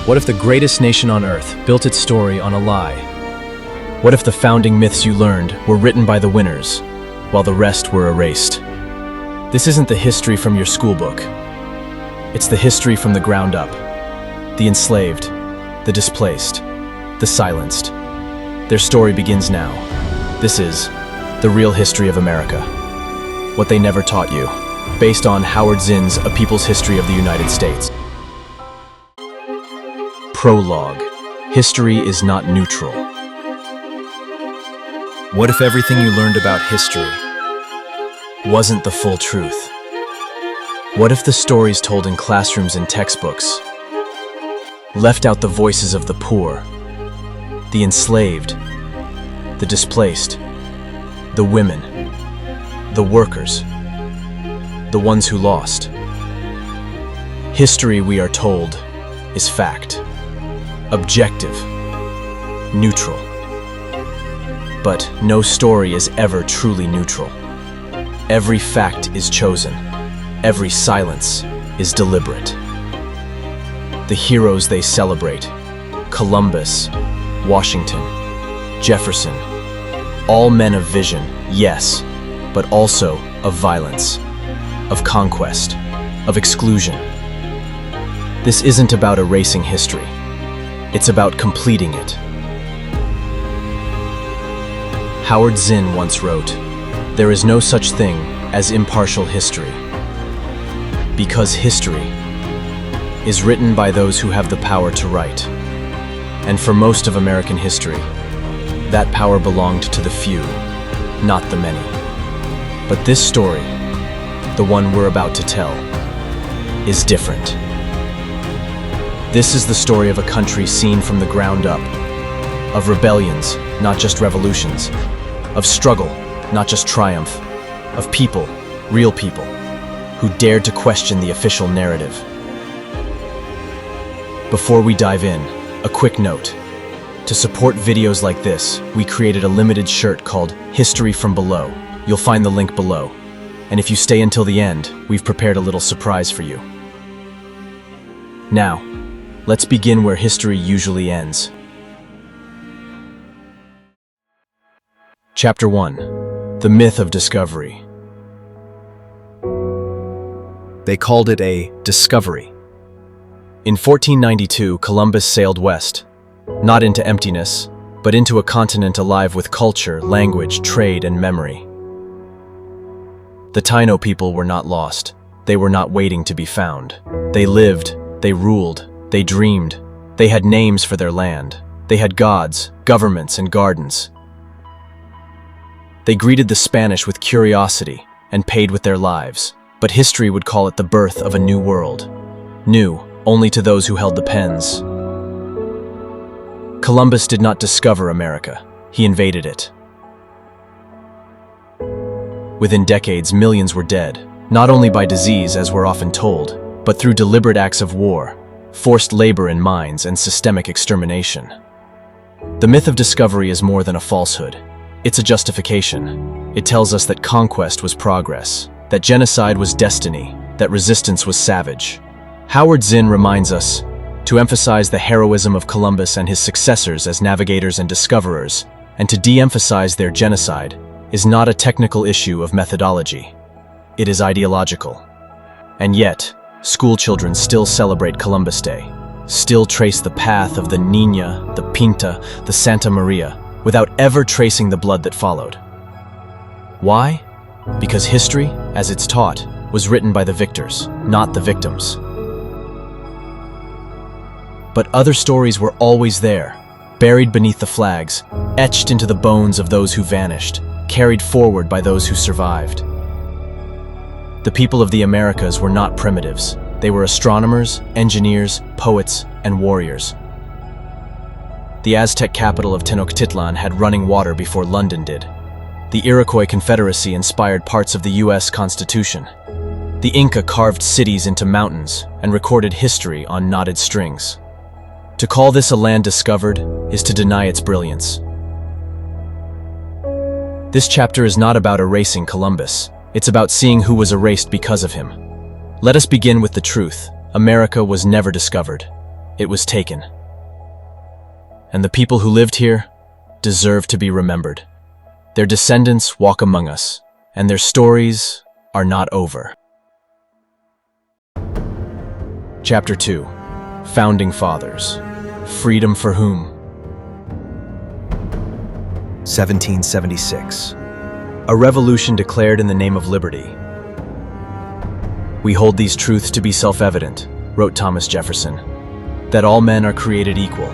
What if the greatest nation on Earth built its story on a lie? What if the founding myths you learned were written by the winners, while the rest were erased? This isn't the history from your schoolbook. It's the history from the ground up. The enslaved, the displaced, the silenced. Their story begins now. This is the real history of America. What they never taught you, based on Howard Zinn's A People's History of the United States. Prologue. History is not neutral. What if everything you learned about history wasn't the full truth? What if the stories told in classrooms and textbooks left out the voices of the poor, the enslaved, the displaced, the women, the workers, the ones who lost? History, we are told, is fact, objective, neutral. But no story is ever truly neutral. Every fact is chosen. Every silence is deliberate. The heroes they celebrate, Columbus, Washington, Jefferson, all men of vision, yes, but also of violence, of conquest, of exclusion. This isn't about erasing history. It's about completing it. Howard Zinn once wrote, "There is no such thing as impartial history, because history is written by those who have the power to write." And for most of American history, that power belonged to the few, not the many. But this story, the one we're about to tell, is different. This is the story of a country seen from the ground up, of rebellions, not just revolutions, of struggle, not just triumph, of people, real people, who dared to question the official narrative. Before we dive in, a quick note. To support videos like this, we created a limited shirt called History from Below. You'll find the link below. And if you stay until the end, we've prepared a little surprise for you. Now, let's begin where history usually ends. Chapter 1. The Myth of Discovery. They called it a discovery. In 1492, Columbus sailed west, not into emptiness, but into a continent alive with culture, language, trade, and memory. The Taino people were not lost. They were not waiting to be found. They lived, they ruled, they dreamed. They had names for their land. They had gods, governments, and gardens. They greeted the Spanish with curiosity and paid with their lives, but history would call it the birth of a new world. New only to those who held the pens. Columbus did not discover America. He invaded it. Within decades, millions were dead, not only by disease, as we're often told, but through deliberate acts of war, forced labor in mines, and systemic extermination. The myth of discovery is more than a falsehood. It's a justification. It tells us that conquest was progress, that genocide was destiny, that resistance was savage. Howard Zinn reminds us to emphasize the heroism of Columbus and his successors as navigators and discoverers, and to de-emphasize their genocide is not a technical issue of methodology. It is ideological. And yet, school children still celebrate Columbus Day, still trace the path of the Niña, the Pinta, the Santa Maria, without ever tracing the blood that followed. Why? Because history, as it's taught, was written by the victors, not the victims. But other stories were always there, buried beneath the flags, etched into the bones of those who vanished, carried forward by those who survived. The people of the Americas were not primitives. They were astronomers, engineers, poets, and warriors. The Aztec capital of Tenochtitlan had running water before London did. The Iroquois Confederacy inspired parts of the U.S. Constitution. The Inca carved cities into mountains and recorded history on knotted strings. To call this a land discovered is to deny its brilliance. This chapter is not about erasing Columbus. It's about seeing who was erased because of him. Let us begin with the truth. America was never discovered. it was taken. And the people who lived here deserve to be remembered. Their descendants walk among us, and their stories are not over. Chapter 2. Founding Fathers. Freedom for whom? 1776. A revolution declared in the name of liberty. We hold these truths to be self-evident, wrote Thomas Jefferson, that all men are created equal.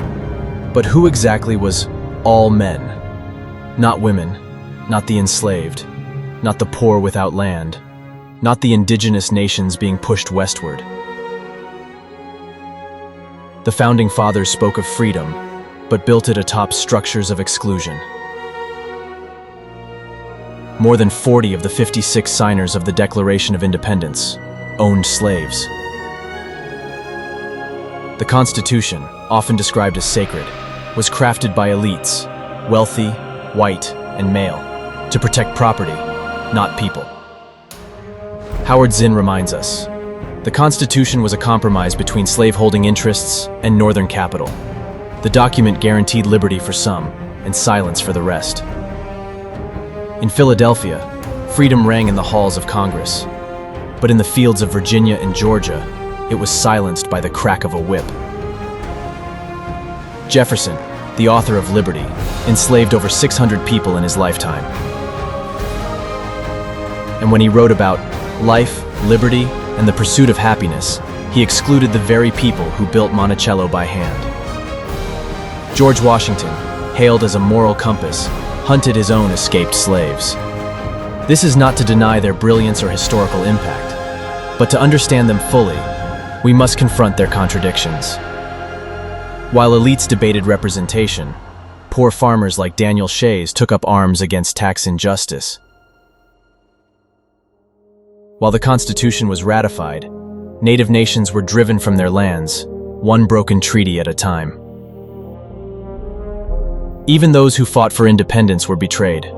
But who exactly was all men? Not women, not the enslaved, not the poor without land, not the indigenous nations being pushed westward. The Founding Fathers spoke of freedom, but built it atop structures of exclusion. More than 40 of the 56 signers of the Declaration of Independence owned slaves. The Constitution, often described as sacred, was crafted by elites, wealthy, white, and male, to protect property, not people. Howard Zinn reminds us, the Constitution was a compromise between slaveholding interests and Northern capital. The document guaranteed liberty for some and silence for the rest. In Philadelphia, freedom rang in the halls of Congress, but in the fields of Virginia and Georgia, it was silenced by the crack of a whip. Jefferson, the author of Liberty, enslaved over 600 people in his lifetime. And when he wrote about life, liberty, and the pursuit of happiness, he excluded the very people who built Monticello by hand. George Washington, hailed as a moral compass, hunted his own escaped slaves. This is not to deny their brilliance or historical impact, but to understand them fully, we must confront their contradictions. While elites debated representation, poor farmers like Daniel Shays took up arms against tax injustice. While the Constitution was ratified, native nations were driven from their lands, one broken treaty at a time. Even those who fought for independence were betrayed.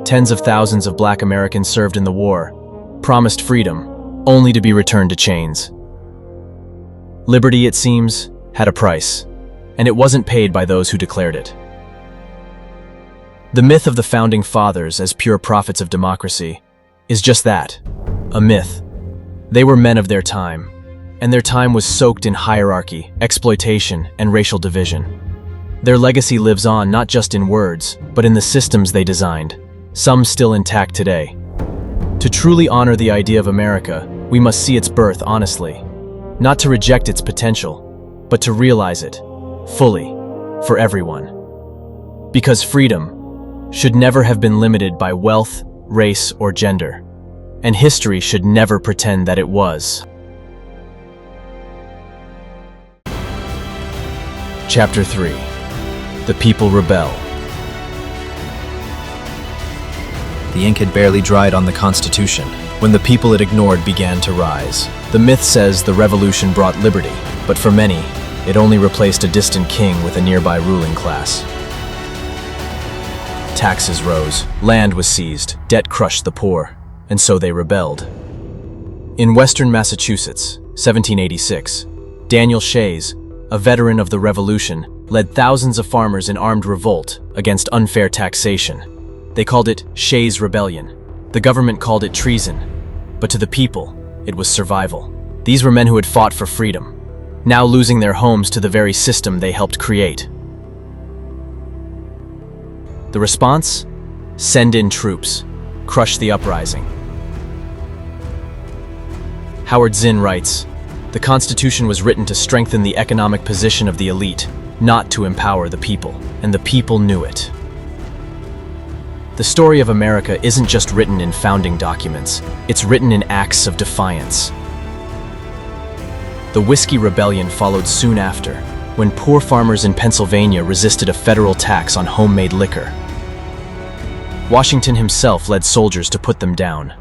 Tens of thousands of Black Americans served in the war, promised freedom, only to be returned to chains. Liberty, it seems, had a price, and it wasn't paid by those who declared it. The myth of the Founding Fathers as pure prophets of democracy is just that, a myth. They were men of their time, and their time was soaked in hierarchy, exploitation, and racial division. Their legacy lives on not just in words, but in the systems they designed, some still intact today. To truly honor the idea of America, we must see its birth honestly, not to reject its potential, but to realize it, fully, for everyone. Because freedom should never have been limited by wealth, race, or gender, and history should never pretend that it was. Chapter 3. The people rebel. The ink had barely dried on the Constitution when the people it ignored began to rise. The myth says the revolution brought liberty, but for many, it only replaced a distant king with a nearby ruling class. Taxes rose, land was seized, debt crushed the poor, and so they rebelled. In western Massachusetts, 1786, Daniel Shays, a veteran of the Revolution, led thousands of farmers in armed revolt against unfair taxation. They called it Shays' Rebellion. The government called it treason, but to the people, it was survival. These were men who had fought for freedom, now losing their homes to the very system they helped create. The response? Send in troops, crush the uprising. Howard Zinn writes, "The Constitution was written to strengthen the economic position of the elite, not to empower the people, and the people knew it." The story of America isn't just written in founding documents, it's written in acts of defiance. The Whiskey Rebellion followed soon after, when poor farmers in Pennsylvania resisted a federal tax on homemade liquor. Washington himself led soldiers to put them down.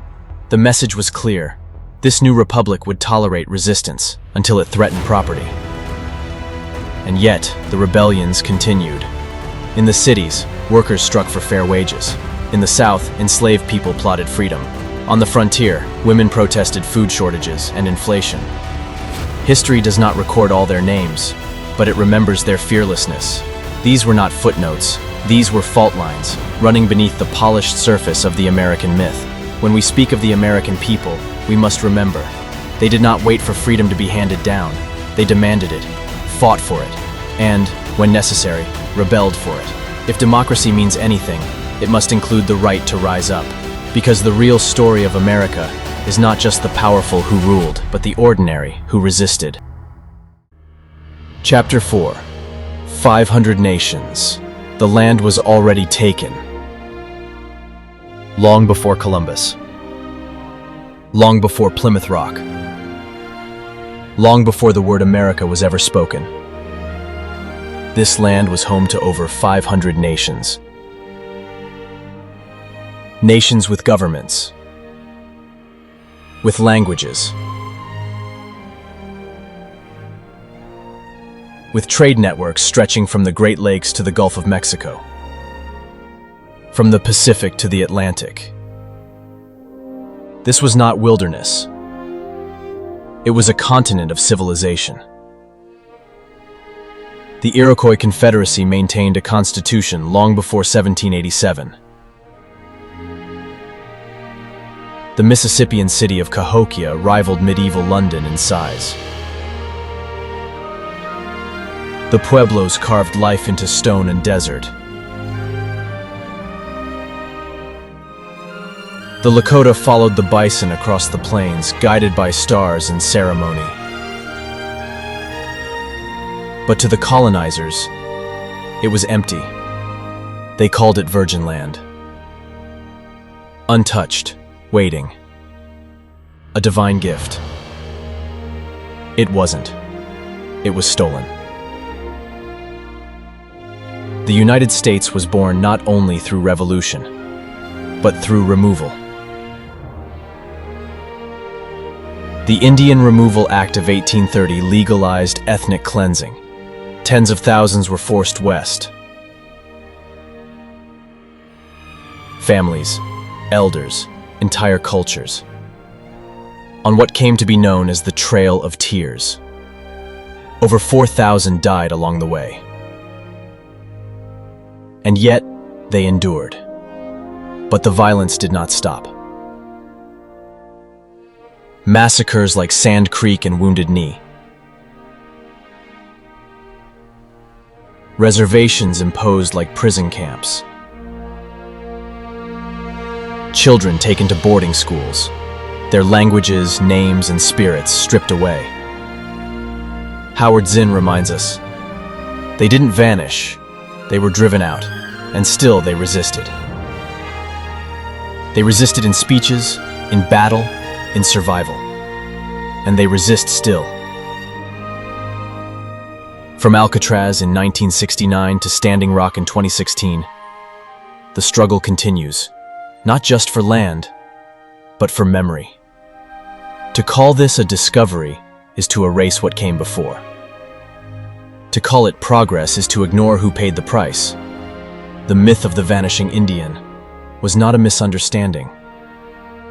The message was clear. This new republic would tolerate resistance until it threatened property. And yet, the rebellions continued. In the cities, workers struck for fair wages. In the South, enslaved people plotted freedom. On the frontier, women protested food shortages and inflation. History does not record all their names, but it remembers their fearlessness. These were not footnotes. These were fault lines, running beneath the polished surface of the American myth. When we speak of the American people, we must remember, they did not wait for freedom to be handed down. They demanded it, fought for it, and, when necessary, rebelled for it. If democracy means anything, it must include the right to rise up. Because the real story of America is not just the powerful who ruled, but the ordinary who resisted. Chapter 4. 500 Nations. The land was already taken. Long before Columbus. Long before Plymouth Rock. Long before the word America was ever spoken. This land was home to over 500 nations. Nations with governments, with languages, with trade networks stretching from the Great Lakes to the Gulf of Mexico, from the Pacific to the Atlantic. This was not wilderness. It was a continent of civilization. The Iroquois Confederacy maintained a constitution long before 1787. The Mississippian city of Cahokia rivaled medieval London in size. The Pueblos carved life into stone and desert. The Lakota followed the bison across the plains, guided by stars and ceremony. But to the colonizers, it was empty. They called it virgin land. Untouched, waiting. A divine gift. It wasn't. It was stolen. The United States was born not only through revolution, but through removal. The Indian Removal Act of 1830 legalized ethnic cleansing. Tens of thousands were forced west. Families, elders, entire cultures. On what came to be known as the Trail of Tears. Over 4,000 died along the way. And yet, they endured. But the violence did not stop. Massacres like Sand Creek and Wounded Knee. Reservations imposed like prison camps. Children taken to boarding schools, their languages, names, and spirits stripped away. Howard Zinn reminds us, they didn't vanish, they were driven out, and still they resisted. They resisted in speeches, in battle, in survival. And they resist still. From Alcatraz in 1969 to Standing Rock in 2016, the struggle continues, not just for land, but for memory. To call this a discovery is to erase what came before. To call it progress is to ignore who paid the price. The myth of the vanishing Indian was not a misunderstanding.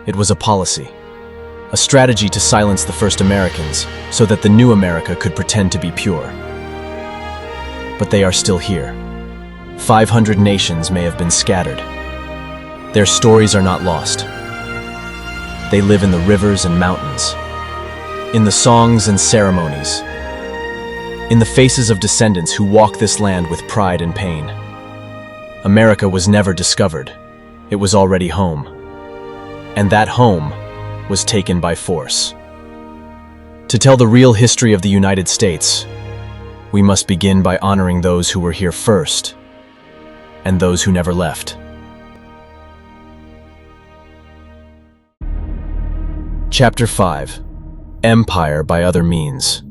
It was a policy, a strategy to silence the first Americans so that the new America could pretend to be pure. But they are still here. 500 nations may have been scattered. Their stories are not lost. They live in the rivers and mountains, in the songs and ceremonies, in the faces of descendants who walk this land with pride and pain. America was never discovered. It was already home. And that home was taken by force. To tell the real history of the United States, we must begin by honoring those who were here first and those who never left. Chapter 5. Empire by Other Means.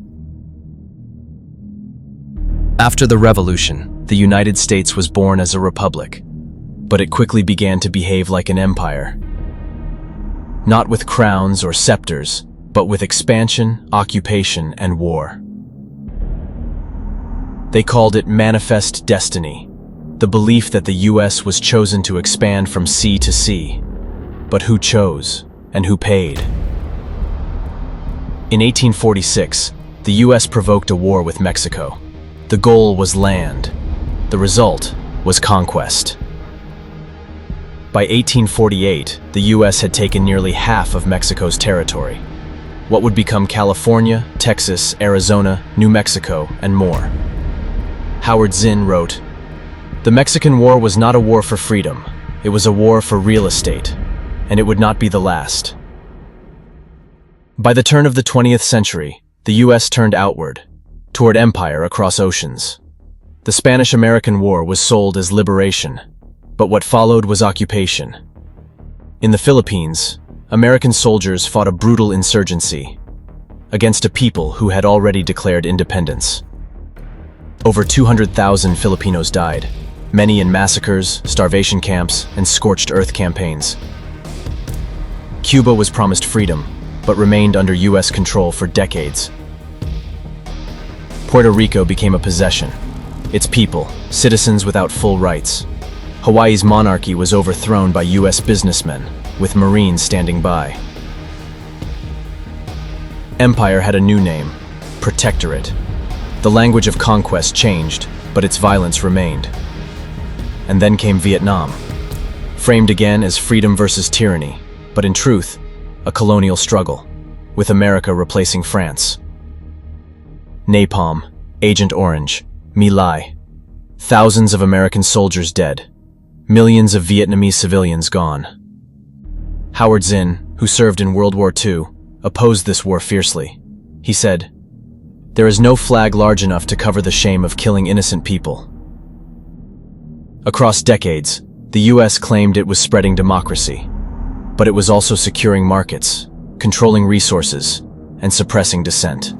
After the Revolution, the United States was born as a republic, but it quickly began to behave like an empire. Not with crowns or scepters, but with expansion, occupation, and war. They called it manifest destiny, the belief that the U.S. was chosen to expand from sea to sea. But who chose, and who paid? In 1846, the U.S. provoked a war with Mexico. The goal was land. The result was conquest. By 1848, the US had taken nearly half of Mexico's territory. What would become California, Texas, Arizona, New Mexico, and more. Howard Zinn wrote, "The Mexican War was not a war for freedom. It was a war for real estate, and it would not be the last." By the turn of the 20th century, the US turned outward, toward empire across oceans. The Spanish-American War was sold as liberation, but what followed was occupation. In the Philippines, American soldiers fought a brutal insurgency against a people who had already declared independence. Over 200,000 Filipinos died, many in massacres, starvation camps, and scorched earth campaigns. Cuba was promised freedom, but remained under US control for decades. Puerto Rico became a possession. Its people, citizens without full rights. Hawaii's monarchy was overthrown by US businessmen, with Marines standing by. Empire had a new name, Protectorate. The language of conquest changed, but its violence remained. And then came Vietnam, framed again as freedom versus tyranny, but in truth, a colonial struggle, with America replacing France. Napalm, Agent Orange, My Lai. Thousands of American soldiers dead. Millions of Vietnamese civilians gone. Howard Zinn, who served in World War II, opposed this war fiercely. He said, "There is no flag large enough to cover the shame of killing innocent people." Across decades, the US claimed it was spreading democracy, but it was also securing markets, controlling resources, and suppressing dissent.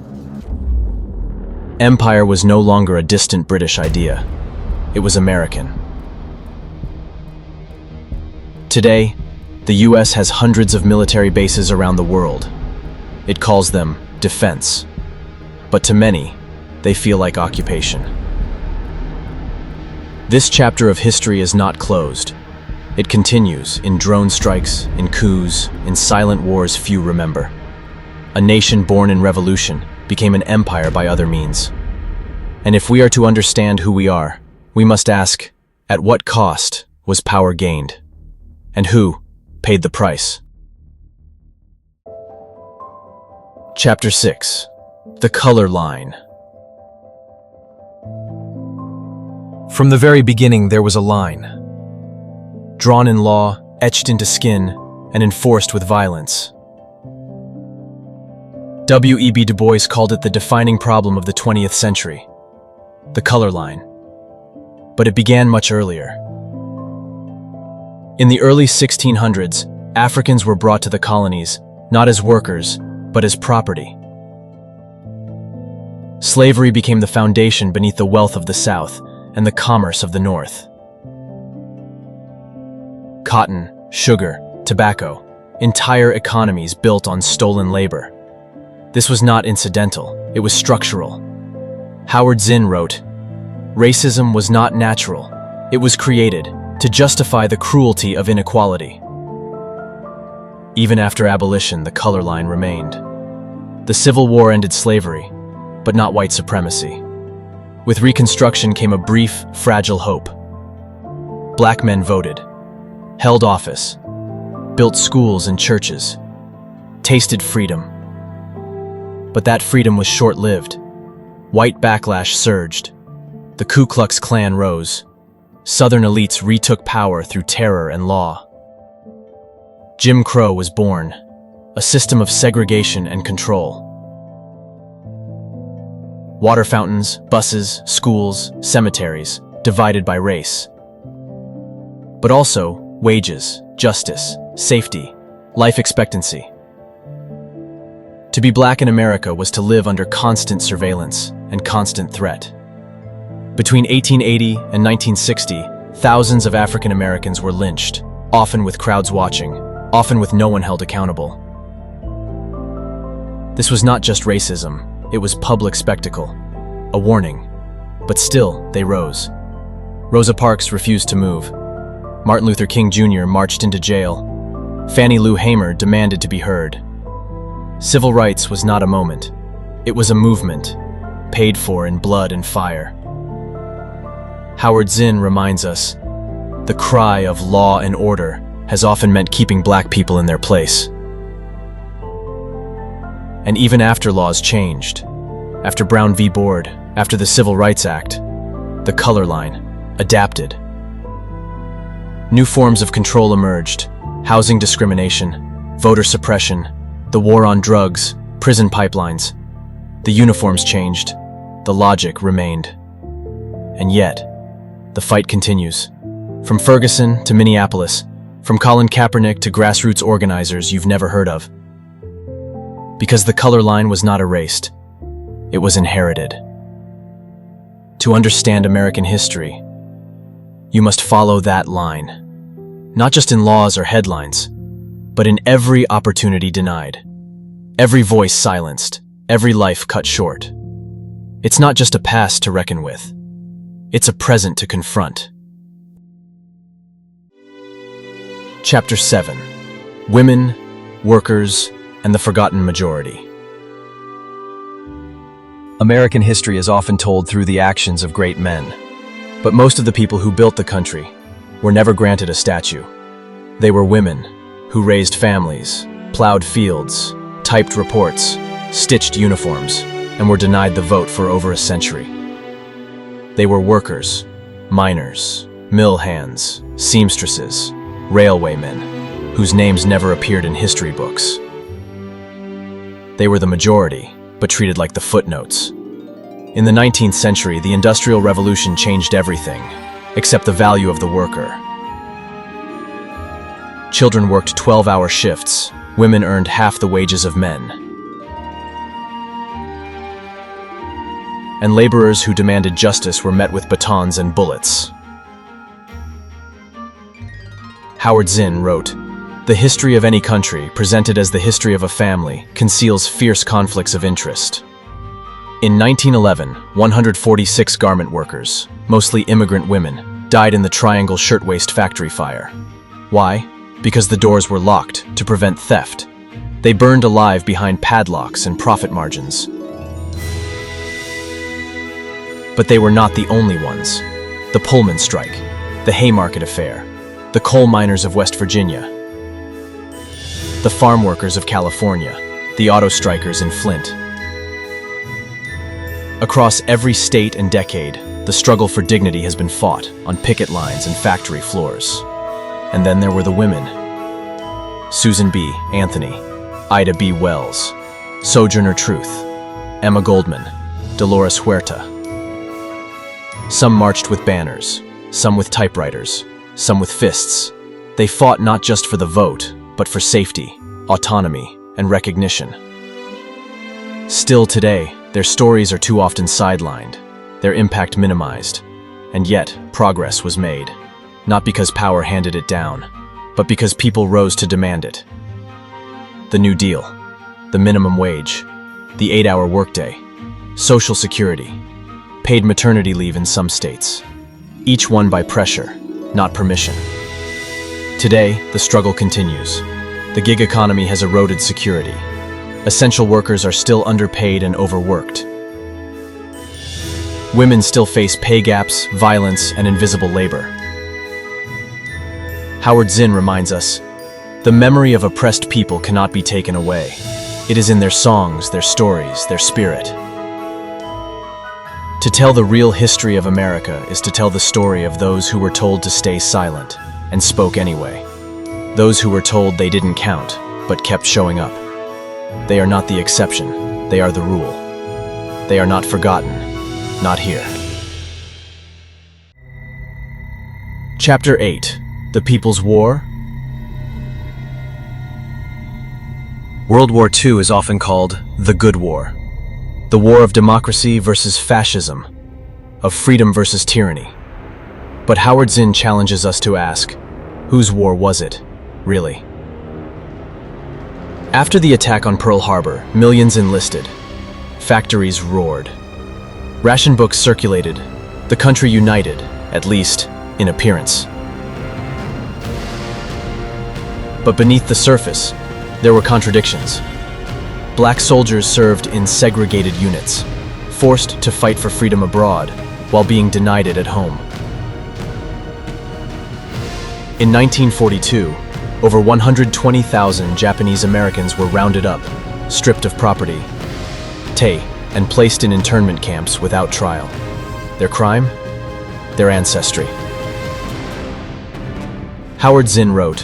Empire was no longer a distant British idea. It was American. Today, the US has hundreds of military bases around the world. It calls them defense. But to many, they feel like occupation. This chapter of history is not closed. It continues in drone strikes, in coups, in silent wars few remember. A nation born in revolution became an empire by other means. And if we are to understand who we are, we must ask, at what cost was power gained? And who paid the price? Chapter 6. The Color Line. From the very beginning there was a line, drawn in law, etched into skin, and enforced with violence. W.E.B. Du Bois called it the defining problem of the 20th century, the color line. But it began much earlier. In the early 1600s, Africans were brought to the colonies, not as workers, but as property. Slavery became the foundation beneath the wealth of the South and the commerce of the North. Cotton, sugar, tobacco, entire economies built on stolen labor. This was not incidental, it was structural. Howard Zinn wrote, "Racism was not natural, it was created to justify the cruelty of inequality." Even after abolition, the color line remained. The Civil War ended slavery, but not white supremacy. With Reconstruction came a brief, fragile hope. Black men voted, held office, built schools and churches, tasted freedom. But that freedom was short-lived. White backlash surged. The Ku Klux Klan rose. Southern elites retook power through terror and law. Jim Crow was born, a system of segregation and control. Water fountains, buses, schools, cemeteries, divided by race. But also wages, justice, safety, life expectancy. To be black in America was to live under constant surveillance and constant threat. Between 1880 and 1960, thousands of African Americans were lynched, often with crowds watching, often with no one held accountable. This was not just racism, it was public spectacle, a warning. But still, they rose. Rosa Parks refused to move. Martin Luther King Jr. marched into jail. Fannie Lou Hamer demanded to be heard. Civil rights was not a moment. It was a movement, paid for in blood and fire. Howard Zinn reminds us, the cry of law and order has often meant keeping black people in their place. And even after laws changed, after Brown v. Board, after the Civil Rights Act, the color line adapted. New forms of control emerged: housing discrimination, voter suppression, the war on drugs, prison pipelines. The uniforms changed, the logic remained. And yet, the fight continues. From Ferguson to Minneapolis, from Colin Kaepernick to grassroots organizers you've never heard of. Because the color line was not erased, it was inherited. To understand American history, you must follow that line, not just in laws or headlines, but in every opportunity denied, every voice silenced, every life cut short. It's not just a past to reckon with, it's a present to confront. Chapter 7: Women, Workers, and the Forgotten Majority. American history is often told through the actions of great men, but most of the people who built the country were never granted a statue. They were women who raised families, plowed fields, typed reports, stitched uniforms, and were denied the vote for over a century. They were workers, miners, mill hands, seamstresses, railwaymen, whose names never appeared in history books. They were the majority, but treated like the footnotes. In the 19th century, the Industrial Revolution changed everything, except the value of the worker. Children worked 12-hour shifts. Women earned half the wages of men. And laborers who demanded justice were met with batons and bullets. Howard Zinn wrote, "The history of any country, presented as the history of a family, conceals fierce conflicts of interest." In 1911, 146 garment workers, mostly immigrant women, died in the Triangle Shirtwaist Factory fire. Why? Because the doors were locked to prevent theft. They burned alive behind padlocks and profit margins. But they were not the only ones. The Pullman strike, the Haymarket affair, the coal miners of West Virginia, the farm workers of California, the auto strikers in Flint. Across every state and decade, the struggle for dignity has been fought on picket lines and factory floors. And then there were the women. Susan B. Anthony, Ida B. Wells, Sojourner Truth, Emma Goldman, Dolores Huerta. Some marched with banners, some with typewriters, some with fists. They fought not just for the vote, but for safety, autonomy, and recognition. Still today, their stories are too often sidelined, their impact minimized, and yet progress was made, not because power handed it down, but because people rose to demand it. The New Deal, the minimum wage, the 8-hour workday, Social Security, paid maternity leave in some states, each won by pressure, not permission. Today, the struggle continues. The gig economy has eroded security. Essential workers are still underpaid and overworked. Women still face pay gaps, violence, and invisible labor. Howard Zinn reminds us, the memory of oppressed people cannot be taken away. It is in their songs, their stories, their spirit. To tell the real history of America is to tell the story of those who were told to stay silent and spoke anyway. Those who were told they didn't count, but kept showing up. They are not the exception, they are the rule. They are not forgotten, not here. Chapter 8: The People's War. World War II is often called the Good War. The war of democracy versus fascism, of freedom versus tyranny. But Howard Zinn challenges us to ask, whose war was it, really? After the attack on Pearl Harbor, millions enlisted. Factories roared. Ration books circulated. The country united, at least in appearance. But beneath the surface, there were contradictions. Black soldiers served in segregated units, forced to fight for freedom abroad while being denied it at home. In 1942, over 120,000 Japanese Americans were rounded up, stripped of property, and placed in internment camps without trial. Their crime? Their ancestry. Howard Zinn wrote,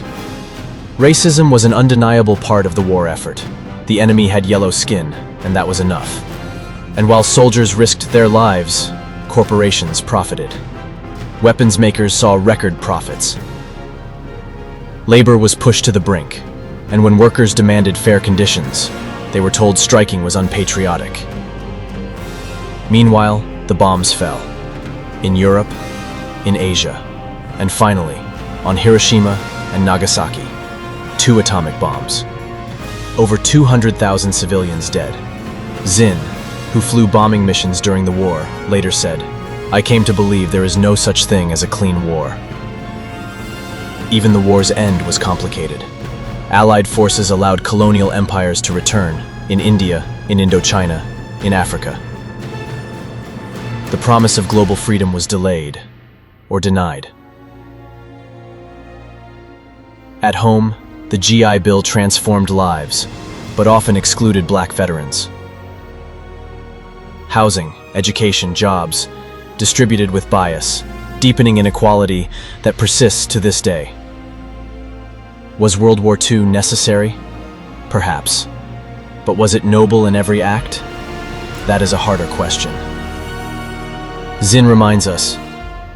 "Racism was an undeniable part of the war effort. The enemy had yellow skin, and that was enough. And while soldiers risked their lives, corporations profited. Weapons makers saw record profits. Labor was pushed to the brink, and when workers demanded fair conditions, they were told striking was unpatriotic. Meanwhile, the bombs fell. In Europe, in Asia, and finally, on Hiroshima and Nagasaki, 2 atomic bombs. Over 200,000 civilians dead. Zinn, who flew bombing missions during the war, later said, "I came to believe there is no such thing as a clean war." Even the war's end was complicated. Allied forces allowed colonial empires to return, in India, in Indochina, in Africa. The promise of global freedom was delayed, or denied. At home, the GI Bill transformed lives, but often excluded black veterans. Housing, education, jobs, distributed with bias, deepening inequality that persists to this day. Was World War II necessary? Perhaps. But was it noble in every act? That is a harder question. Zinn reminds us,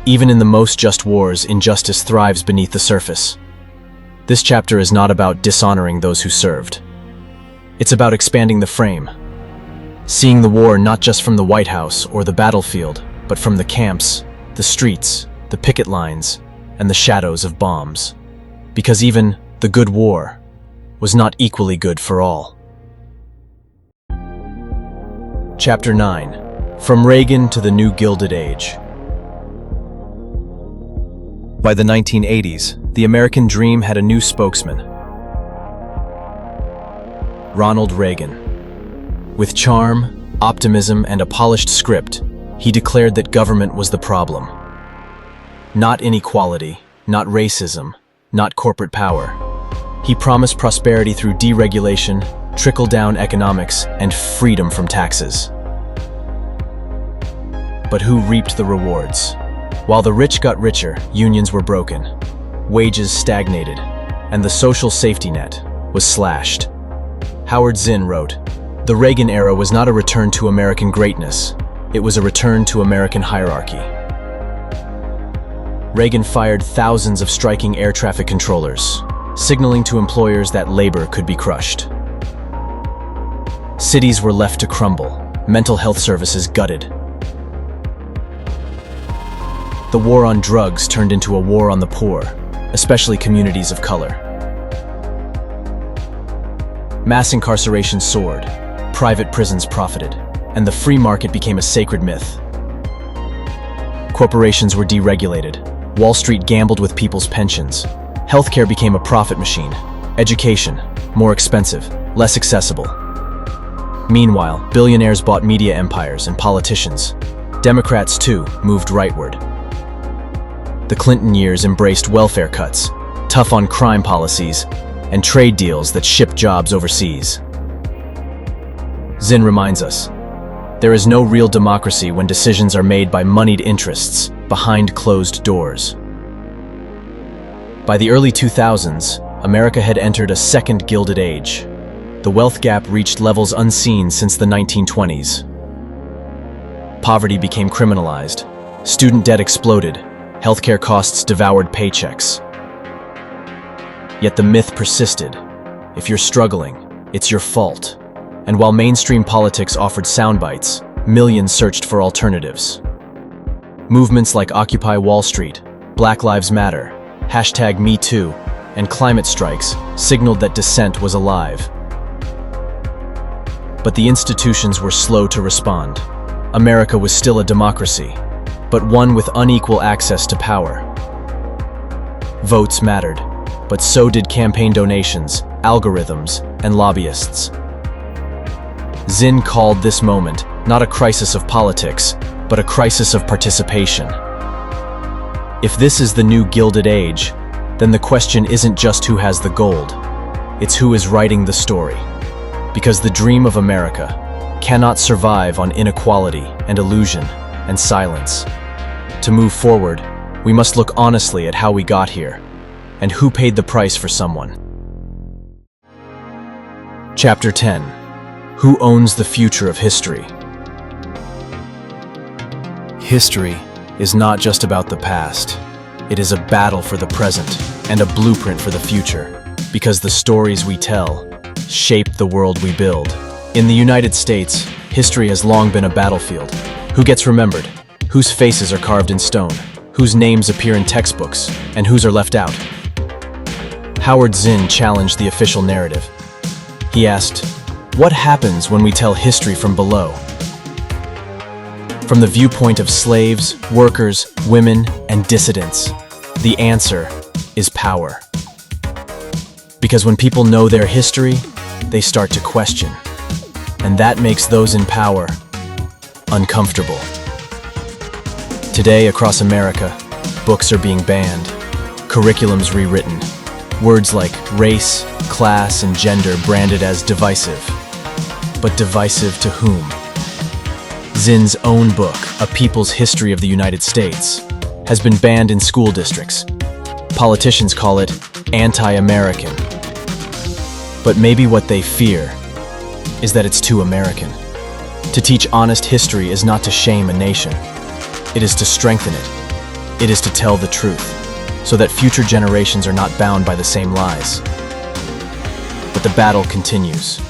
even in the most just wars, injustice thrives beneath the surface. This chapter is not about dishonoring those who served. It's about expanding the frame, seeing the war not just from the White House or the battlefield, but from the camps, the streets, the picket lines, and the shadows of bombs. Because even the good war was not equally good for all. Chapter 9. From Reagan to the New Gilded Age. By the 1980s, the American dream had a new spokesman. Ronald Reagan. With charm, optimism, and a polished script, he declared that government was the problem. Not inequality, not racism, not corporate power. He promised prosperity through deregulation, trickle-down economics, and freedom from taxes. But who reaped the rewards? While the rich got richer, unions were broken, wages stagnated, and the social safety net was slashed. Howard Zinn wrote, "The Reagan era was not a return to American greatness, it was a return to American hierarchy." Reagan fired thousands of striking air traffic controllers, signaling to employers that labor could be crushed. Cities were left to crumble, mental health services gutted. The war on drugs turned into a war on the poor, especially communities of color. Mass incarceration soared, private prisons profited, and the free market became a sacred myth. Corporations were deregulated, Wall Street gambled with people's pensions, healthcare became a profit machine, education, more expensive, less accessible. Meanwhile, billionaires bought media empires and politicians. Democrats, too, moved rightward. The Clinton years embraced welfare cuts, tough on crime policies, and trade deals that shipped jobs overseas. Zinn reminds us, there is no real democracy when decisions are made by moneyed interests behind closed doors. By the early 2000s, America had entered a second Gilded Age. The wealth gap reached levels unseen since the 1920s. Poverty became criminalized, student debt exploded, healthcare costs devoured paychecks. Yet the myth persisted. If you're struggling, it's your fault. And while mainstream politics offered soundbites, millions searched for alternatives. Movements like Occupy Wall Street, Black Lives Matter, #MeToo, and climate strikes signaled that dissent was alive. But the institutions were slow to respond. America was still a democracy, but one with unequal access to power. Votes mattered, but so did campaign donations, algorithms, and lobbyists. Zinn called this moment not a crisis of politics, but a crisis of participation. If this is the new Gilded Age, then the question isn't just who has the gold, it's who is writing the story. Because the dream of America cannot survive on inequality and illusion and silence. To move forward, we must look honestly at how we got here and who paid the price for someone. Chapter 10. Who owns the future of history? History is not just about the past. It is a battle for the present and a blueprint for the future, because the stories we tell shape the world we build. In the United States, history has long been a battlefield. Who gets remembered? Whose faces are carved in stone? Whose names appear in textbooks? And whose are left out? Howard Zinn challenged the official narrative. He asked, what happens when we tell history from below? From the viewpoint of slaves, workers, women, and dissidents, the answer is power. Because when people know their history, they start to question. And that makes those in power uncomfortable. Today, across America, books are being banned, curriculums rewritten, words like race, class, and gender branded as divisive. But divisive to whom? Zinn's own book, A People's History of the United States, has been banned in school districts. Politicians call it anti-American. But maybe what they fear is that it's too American. To teach honest history is not to shame a nation. It is to strengthen it. It is to tell the truth, so that future generations are not bound by the same lies. But the battle continues.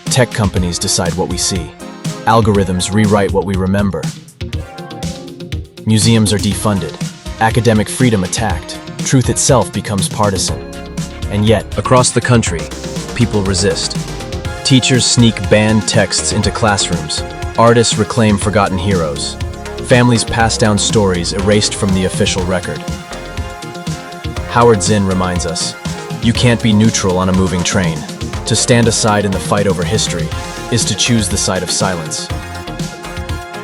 Tech companies decide what we see. Algorithms rewrite what we remember. Museums are defunded. Academic freedom attacked. Truth itself becomes partisan. And yet, across the country, people resist. Teachers sneak banned texts into classrooms. Artists reclaim forgotten heroes. Families pass down stories erased from the official record. Howard Zinn reminds us, you can't be neutral on a moving train. To stand aside in the fight over history is to choose the side of silence.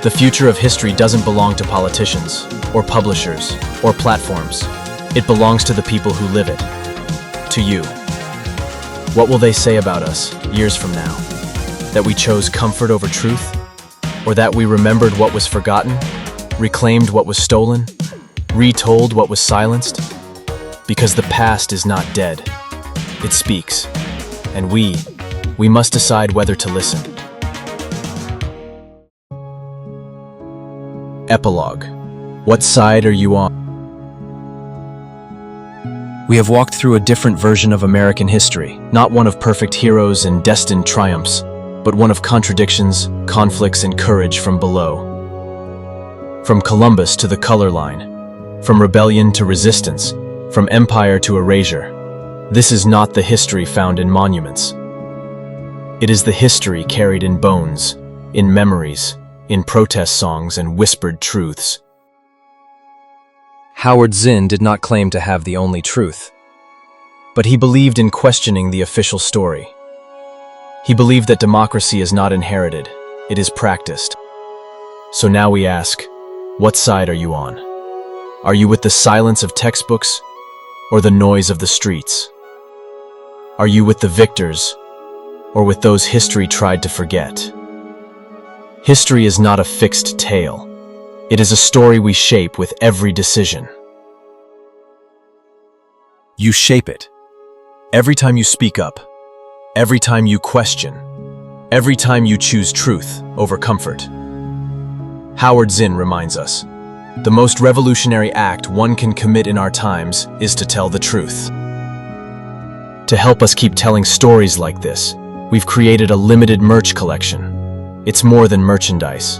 The future of history doesn't belong to politicians, or publishers, or platforms. It belongs to the people who live it. To you. What will they say about us years from now? That we chose comfort over truth? Or that we remembered what was forgotten, reclaimed what was stolen, retold what was silenced? Because the past is not dead. It speaks. And we must decide whether to listen. Epilogue. What side are you on? We have walked through a different version of American history, not one of perfect heroes and destined triumphs, but one of contradictions, conflicts, and courage from below. From Columbus to the color line, from rebellion to resistance, from empire to erasure, this is not the history found in monuments. It is the history carried in bones, in memories, in protest songs and whispered truths. Howard Zinn did not claim to have the only truth, but he believed in questioning the official story. He believed that democracy is not inherited, it is practiced. So now we ask, what side are you on? Are you with the silence of textbooks or the noise of the streets? Are you with the victors or with those history tried to forget? History is not a fixed tale. It is a story we shape with every decision. You shape it. Every time you speak up, every time you question, every time you choose truth over comfort. Howard Zinn reminds us, the most revolutionary act one can commit in our times is to tell the truth. To help us keep telling stories like this, we've created a limited merch collection. It's more than merchandise.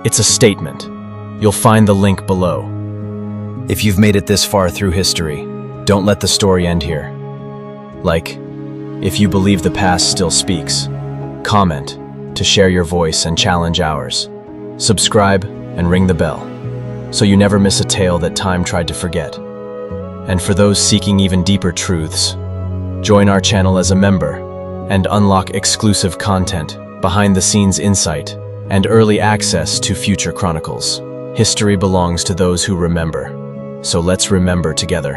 It's a statement. You'll find the link below. If you've made it this far through history, don't let the story end here. Like, if you believe the past still speaks, comment to share your voice and challenge ours. Subscribe and ring the bell, so you never miss a tale that time tried to forget. And for those seeking even deeper truths, join our channel as a member and unlock exclusive content, behind-the-scenes insight, and early access to future chronicles. History belongs to those who remember, so let's remember together.